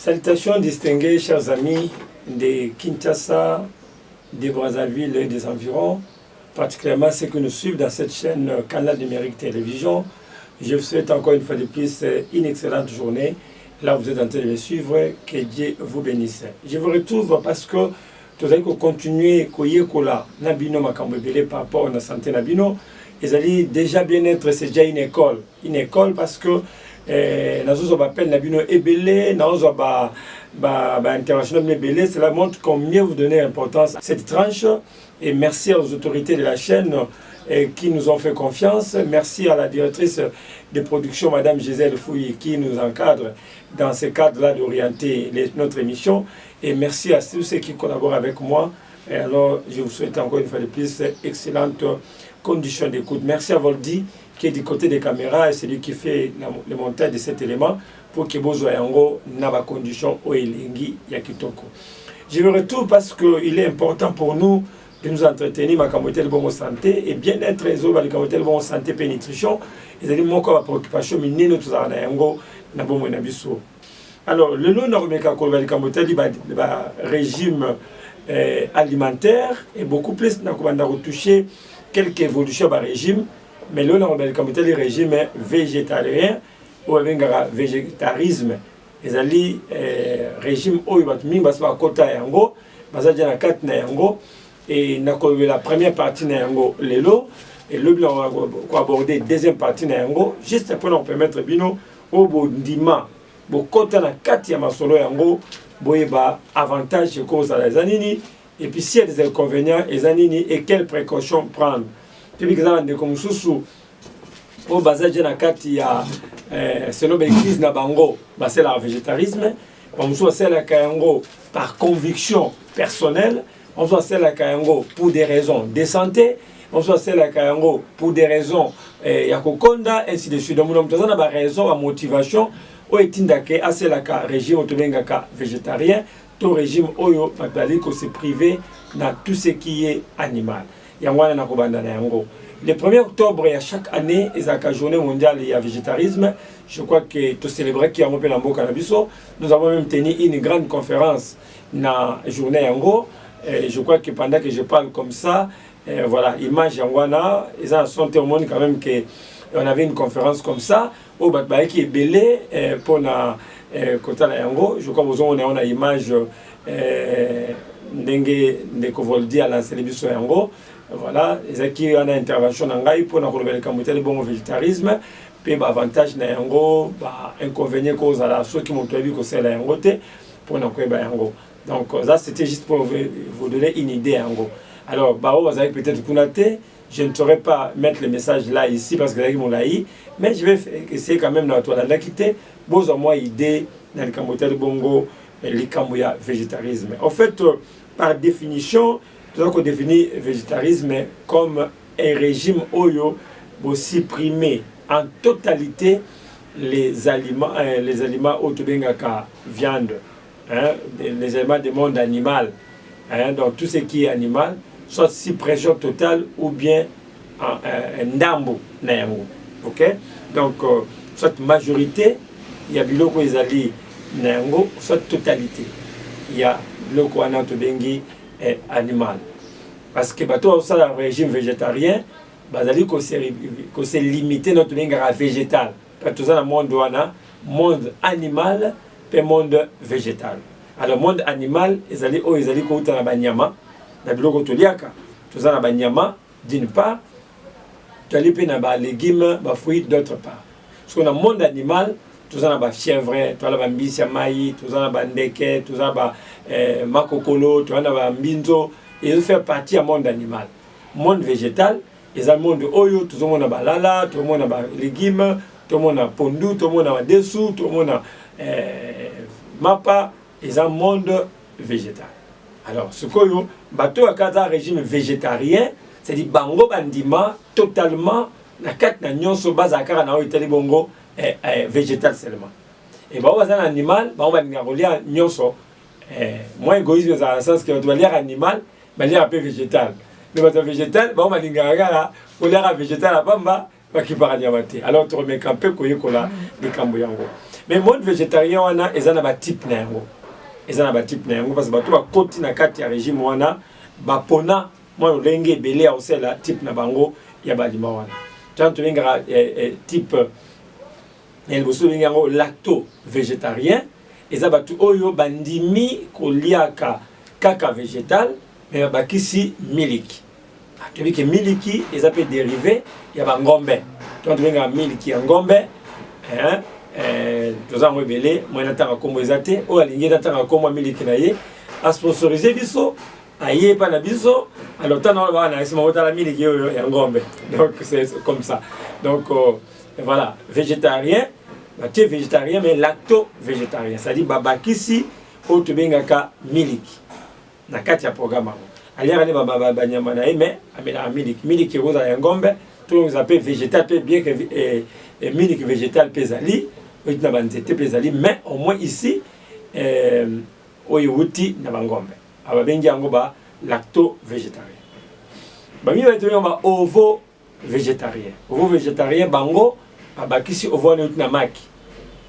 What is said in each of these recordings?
Salutations distinguées, chers amis de Kinshasa, de Brazzaville et des environs, particulièrement ceux qui nous suivent dans cette chaîne Canal Numérique Télévision. Je vous souhaite encore une fois de plus une excellente journée. Là, vous êtes en train de me suivre. Que Dieu vous bénisse. Je vous retrouve parce que vous allez continuer à Nabino Makambebele par rapport à la santé Nabino. Ils allaient déjà bien-être, c'est déjà une école. Une école parce que nous appelle Nabino Ebele, nous international Ebele. Cela montre combien vous donnez importance à cette tranche. Et merci aux autorités de la chaîne qui nous ont fait confiance. Merci à la directrice de production, Madame Gisèle Fouille, qui nous encadre dans ce cadre-là d'orienter notre émission. Et merci à tous ceux qui collaborent avec moi. Et alors, je vous souhaite encore une fois de plus excellentes conditions d'écoute. Merci à Voldi, qui est du côté des caméras, et c'est lui qui fait le montage de cet élément pour que vous soyez en gros dans la condition où il y a Kitoko. Je vous retrouve parce qu'il est important pour nous de nous entretenir ma communauté de bonne santé et bien-être les autres, la communauté de bonne santé et nutrition. Ils ont dit que préoccupation, mais nous tous en ayant na bon monabiso. Alors le nom normeka ko la communauté du régime alimentaire et beaucoup plus na ko banda retoucher quelques évolutions par régime, mais le nom de communauté du régime végétarien ou un végétarisme. Ils ont dit régime oyo batmi basba kota yango bazaja na kat na yango. Et la première partie na yango lelo et le blanc va aborder deuxième partie na yango juste pour nous permettre bino au bondima bo kota na kati ya masolo yango boyeba avantage cause à les anini et puis s'il y a des inconvénients les anini et quelles précautions prendre. Puis exemple de comme susu au bazaje na kati ya selon l'église na bango ba c'est le végétarisme comme soit c'est la kayango par conviction personnelle. On soit celle à Kayango pour des raisons de santé, on soit celle à Kayango pour des raisons Yakokonda, ainsi de suite. Donc, nous avons des raisons, à motivation, au etindake, à celle à régime autobengaka végétarien, tout régime oyo, matalik, c'est privé dans tout ce qui est animal. Yangwana nakobanda na yango. Le 1er octobre, à chaque année, il y a la journée mondiale de végétarisme. Je crois que tout célébrer qui a monté dans le Canabiso. Nous avons même tenu une grande conférence dans la journée Yango. Et je crois que pendant que je parle comme ça, voilà, image Yangwana, ils sont témoins quand même qu'on avait une conférence comme ça, au Batbaï qui est belé pour la Kota Yango. Je crois que vous avez une image de Kovoldi à la télévision Yango. Voilà, ils ont une intervention dans Gaï pour la communauté de bon végétarisme. Puis, avantage na Yango, inconvénient cause à la ceux qui m'ont dit que c'est la Yango pour la Yango. Donc ça c'était juste pour vous donner une idée en gros. Alors Bao vous avez peut-être connoté, je ne saurais pas mettre le message là ici parce que c'est mon laï, mais je vais essayer quand même dans la quitter. Vous au moins idée dans le Cambodia de Bongo, le Cambodia végétarisme. En fait, par définition, nous avons défini végétarisme comme un régime oyo pour supprimer en totalité les aliments autobengaka viande. Hein, les éléments du monde animal, hein, donc tout ce qui est animal, soit suppression totale ou bien un ndambo. Ok? Donc, soit majorité, il y a biloko ezali nango, soit totalité. Il y a biloko anatobengi animal. Parce que bato ça le régime végétarien, bazali ko se limiter notre benga végétal. Parce que ça le monde animal et monde végétal. Alors, le monde animal, ils allaient kouta na banyama, na biloko toliaka, tout ça na banyama, d'une part, tu allais na ba légumes, ba fruits d'autre part. Parce que dans le monde animal, tout ça na ba fièvre, tout ça na ba mbisi maï, tout ça na ba ndeke, tout ça na ba makokolo, tout ça na ba mbinzo, ils font partie du monde animal. Monde végétal, ils ont le monde oyo, tout le monde a ba lala, tout le monde a ba légumes, tout le monde a pondu, tout le monde a dessous, tout le monde a mapa est un monde végétal. Alors, ce que vous bateau à un régime végétarien, c'est-à-dire bango bandima totalement na kat na nyonso bazakara na itali bongo végétal seulement. Et bah on va un animal, bah on va lire nyonso moins égoïsme dans le sens que on doit lire animal, bah lire un peu végétal. Le bateau végétal, bah on va lire lire végétal à bamba, bah qui parle nyamate. Alors tu remets un peu koyekola de kamboyango. Mais le monde végétarien, on a un type na yango. Ils ont un type na yango parce que bato ba koti na kati ya régime wana ba pona moi lenge belé aussi la type na bango ya ba lima wana. Tant tu lenga type el boso lenga yango lacto végétarien. Ils ont batu oyo bandimi koliaka kaka végétal mais bakisi miliki. Tu dis que miliki ils appellent dérivé ya ba ngombe. Tant tu lenga miliki ya ngombe hein tous en rebelle moi n'attends comme ils étaient ou aligné n'attend comme miliki na ye a sponsoriser biso aye pas na biso alors tant on va na sima la miliki ya ngombe donc c'est comme ça donc voilà végétarien tu es végétarien mais lacto végétarien ça dit babakisi o to bengaka miliki na kati ya programme aliara ne baba nyama na mais amela miliki roza ya ngombe tout vous appelle végétal peut bien que miliki végétal pesali mais au moins ici oyuti na bangombe ababengi yango ba lacto végétarien bami ba tenir ba ovo végétarien bango babakisi ovo na maki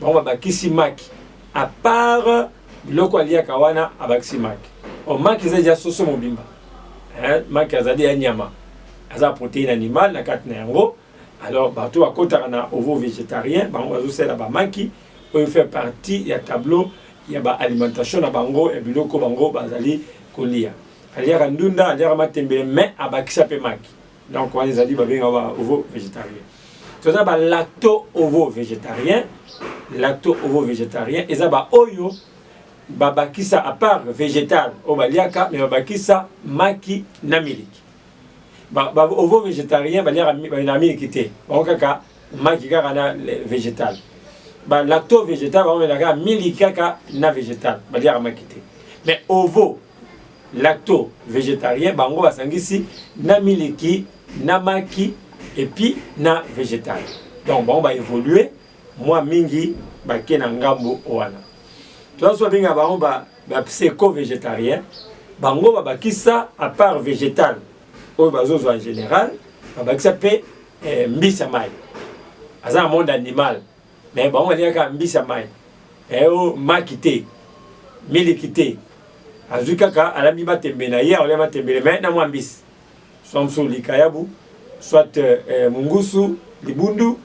bango babakisi maki à part biloko alia kawana abakisi maki o maki za soso mobimba maki azadi ya nyama aza protéine animale na kati na yango. Alors, bateau à côté na ovo végétarien, bango azo la bamaki, on fait partie il y a tableau, il y a ba alimentation na bango et biloko bango bazali kolia. Alia randunda, alia matembe mais abakisa pe maki. Donc on les a dit ba benga ovo végétarien. Tout ça ba lacto ovo végétarien et ça ba oyo babakisa à part végétal o baliaka mais babakisa maki na miliki. Ovo végétarien na miliki te kaka maki kaka na végétal lacto végétal na miliki kaka na végétal baliaka maki te mais ovo lacto végétarien bango basangisi na miliki na maki et puis na végétal donc bon ba évoluer moi mingi bake na ngambo wana to so binga bango ba psycho végétarien bango bakisa à part végétal au bazozo en général, on s'appelle mbisa mai. C'est un monde animal. Mais bon, on dit que mbisa mai. Et au makite, milikite. Azukaka, à la miba tembenaye, on l'a tembele, mais n'a moins bis. Soit sur l'ikayabu, soit mungusu, libundu,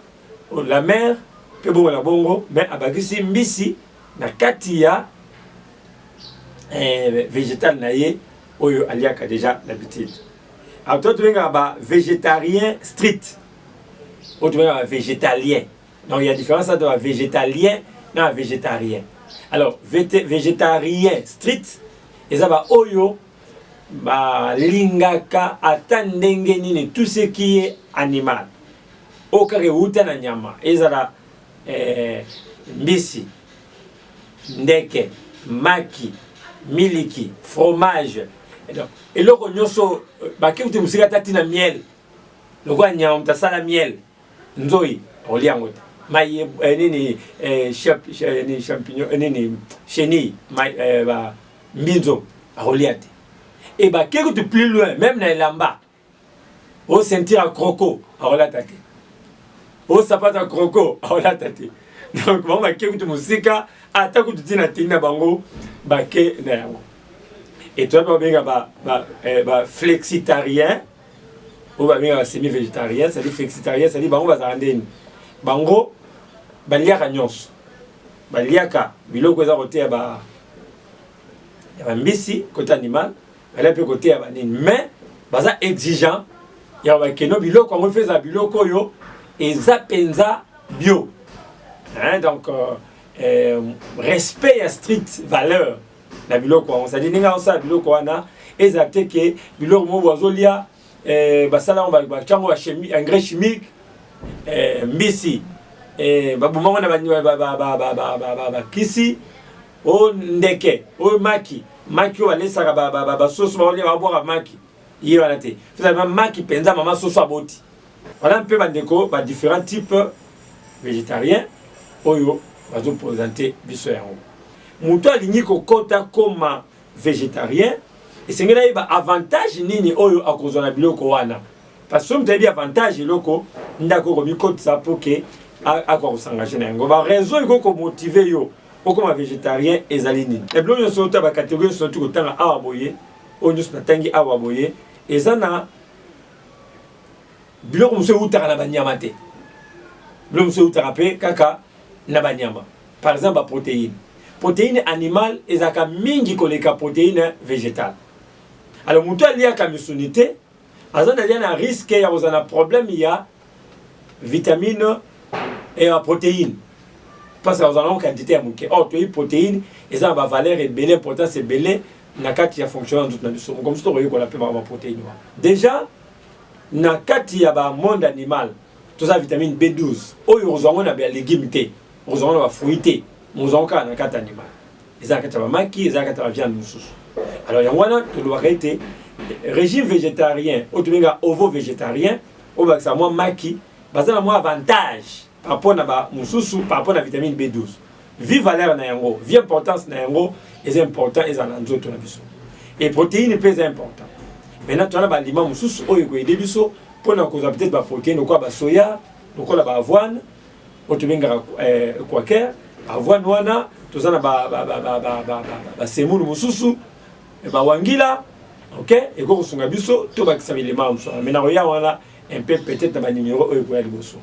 la mer, peu bon la bongo, mais abagisi mbisi, na katia végétal naye, oyo aliaka déjà l'habitude. Alors, toi, tu es végétarien strict. Ou tu es végétalien. Donc, il y a une différence entre végétalien et végétarien. Alors, végétarien strict, et ça va oyo, lingaka, atandenge nini, tout ce qui est animal. Okare uta na nyama. Et ça va mbisi, ndeke, maki, miliki, fromage. Et là, on a dit que tu as na miel. Le roi nyam ta sala miel. Nzoi, on lit en haut. Maïe, champignon, chenille, mizo, on lit. Et bah, quelque chose plus loin, même dans l'amba, au sentir à croco, on l'a tâté. Au sapat à croco, on l'a tâté. Donc, bon, bah, quelque chose de attends que tu tiens à tina bango, bah, que n'a. Et toi, tu es flexitarien ou semi-végétarien, c'est-à-dire flexitarien, c'est-à-dire bango bazarandeni. Bango, baliaka nyonso. Baliaka, biloko eza côté ya mbisi, côté animal, baliaka pe côté ya banini. Mais, baza exigeant, ya bakeno biloko, on fait ça biloko yo, eza penza bio. Hein, donc, respect à strict valeur. La biloko on s'est dit ninga on sa biloko wana ezate ke biloko mo bozolia basala on ba chango chimie engrais chimique mbisi babuma na ba kisi o ndeke o maki o alesa ba sauce ba olia ba boire maki yi wana te finalement maki penza mama sauce aboti voilà un peu bandeko ba différents types végétariens oyo bazo présenter biso yango. Mouto aligné kokota comme végétarien et c'est ngena iba avantage nini oyo akozona biloko wana parce que mtabi avantage loko ndako ko mikotsa pour que à quoi s'engager na ngo ba raison iko ko motiver yo comme végétarien et zalinine et blo yo sota ba catégorie surtout ko tanga awa boye onyo na tangi awa boye ezana bilo ko mso utaka na banyama te bilo mso utaka pe kaka na banyama par exemple protéine animale ezaka mingi koleka protéine végétale alors mutu alia ka misunité azana lia na risque ya kozana problème ya vitamine et la protéine parce que nous avons une quantité à mouké. Or, tu as une protéine, et ça, ma valeur est belle, importance est belle, na kati ya fonctionnement tout na comme ça on appelle ma protéine. Déjà, na kati ya ba monde animal, tout ça vitamine B12. Oh, nous avons na ba légumes té, nous avons na fruits té, nous avons na kati animal. Et ça kati ba maki, et ça kati ba viande mususu. Alors, il y a tu dois arrêter régime végétarien, ou tu veux ovo végétarien, ou bah ça moi maki, bah ça moi avantage. Par rapport à mususu, par rapport à la vitamine B12. Vie valeur na yango, vie importance na yango, est important et en d'autres na biso. Et protéines pèse important. Maintenant tu as ba aliment mususu oyo ko aider biso pour na cause peut-être ba protéine quoi ba soya, donc la ba avoine, otubenga quaker, avoine wana, to za na ba semulu mususu, ba wangila, OK? Et ko sunga biso to ba kisabilima muso. Maintenant roya wana un peu peut-être ba numéro oyo ko ya liboso.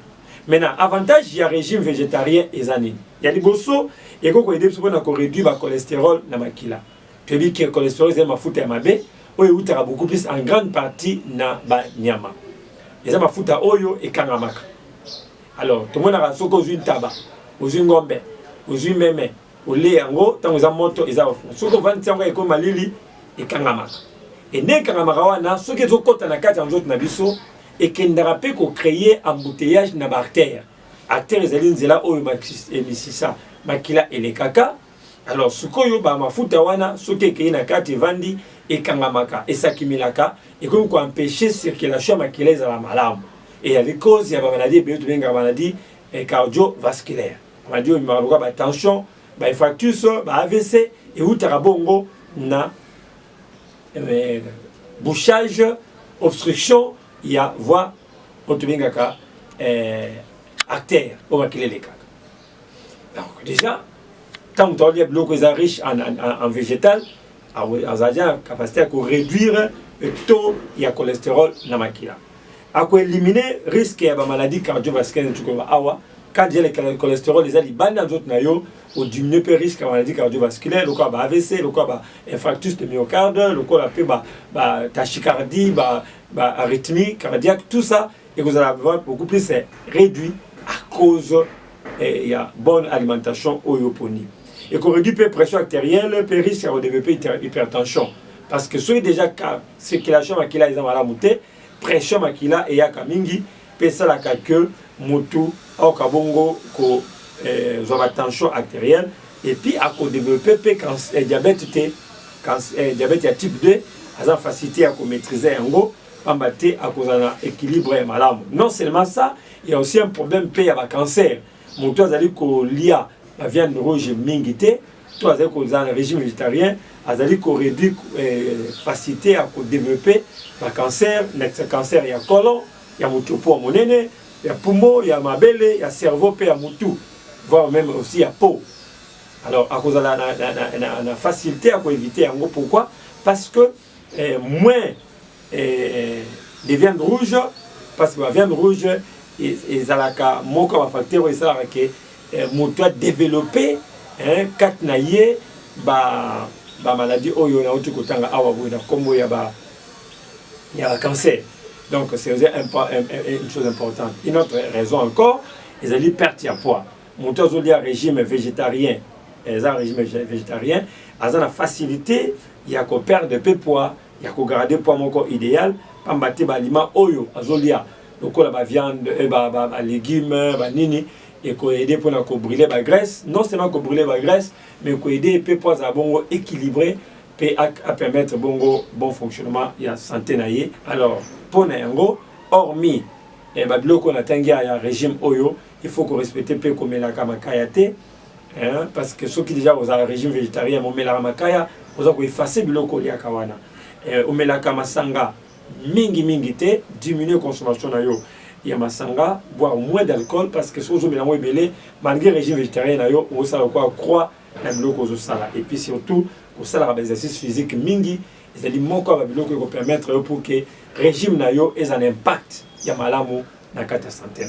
Maintenant, avantage, il y a régime végétarien et zanine. Il y a des bossos et qu'on peut réduire le cholestérol dans ma kila. Tu dis que le cholestérol c'est ma foute à ma baie, ou il y a beaucoup plus en grande partie na ba nyama. Et ça ma foute à oyo et kangamaka. Alors, tout le monde a raison aux une tabac, aux une gombe, aux une meme, au lait en gros, tant aux amoto et ça au fond. Ce qu'on va dire comme malili et kangamaka. Et né kangamaka wana, ce qui est au côté na kati en autres na biso. Et qu'il n'a pas créé un embouteillage dans l'artère. Artère, c'est là où il ça, makila et les caca. Alors, ce qu'on y a, ma foutawana, ce qui est créé dans kati vandi et kangamaka et sakimilaka, et comme quoi empêcher circulation makila à la malade. Et il y a des causes, il y a des maladies cardiovasculaires. On a dit, il y a la tension, la infarctus, la AVC, et où tu as bongo na bouchage, obstruction. Il y a voie autobingaka artère au maquiller les caca. Donc déjà, tant que tu as blocs riches en végétal, vous avez la capacité à réduire le taux de cholestérol dans la maquilla. À éliminer le risque de maladie cardiovasculaire quand il y a le cholestérol, les alibans dans d'autres naïos, ou diminuer le risque de maladie cardiovasculaire, le cas AVC, le cas infarctus de myocarde, le cas tachycardie, arythmie cardiaque, tout ça, et vous allez avoir beaucoup plus réduit à cause il y a bonne alimentation au yoponi. Et qu'on réduit la pression artérielle, le risque de développer hypertension. Parce que ceux déjà circulation makila ils ont la montée, pression makila et ya kamingi, pesa la que mutu au kabongo ko tension artérielle et puis à co développer diabète diabète type 2 à facilité à maîtriser en gros combattre à cause d'un équilibre malade. Non seulement ça, il y a aussi un problème pay à cancer. Mon toi allez ko lia la viande rouge mingité, toi allez ko dans un régime végétarien, allez ko réduire facilité à développer le cancer, le cancer il y a colon, il y a mutu pour monene, il y a poumon, il y a mabele, il y a cerveau, il y a mutu, voire même aussi il y a peau. Alors à cause de la facilité à éviter en gros pourquoi? Parce que moins des viandes rouges, parce que la viande rouge ils alaka moko va facteur ça que moto développer quatre naie ba maladie oyo na utu kotanga awa boina kombo ya cancer. Donc c'est une chose importante. Une autre raison encore, ils allaient perdre à poids. Moto zolia régime végétarien, régime végétarien, a la facilité il y a qu'on perd de poids, il y a qu'on garder poids mon corps idéal, pas battre aliment oyo azolia. Donc la viande, légumes, nini, et qu'on aider pour brûler la graisse. Non seulement qu'on brûler la graisse, mais qu'on aider pour poids à bongo équilibré, à permettre bon fonctionnement et la santé naïe. Alors pour nous, hormis qu'on a un régime oyo, il faut qu'on respecte peu comme la kamakayate, parce que ceux qui déjà ont un régime végétarien, on met la kamakaya, on a effacer biloko liya kawana. On met la kamasanga mingi te diminuer consommation na yo il y a masanga, boire moins d'alcool parce que si vous avez belé, malgré le régime végétarien, vous savez quoi croire dans le sala. Et puis surtout, vous savez l'exercice physique mingi, c'est dit mon corps qui va permettre pour que le régime ait un impact. Il y a malamu dans la santé.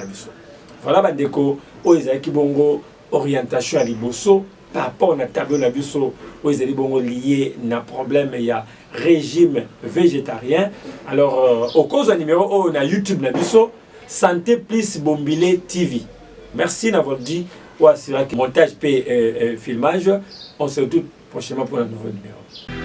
Voilà, bandeko, qui bongo orientation à liboso par rapport à tableau nabiso, qui bongo lié à problème il y a régime végétarien. Alors, au cause du numéro on a YouTube nabiso. Santé plus Bombile TV. Merci d'avoir dit. Montage et filmage. On se retrouve prochainement pour un nouveau numéro.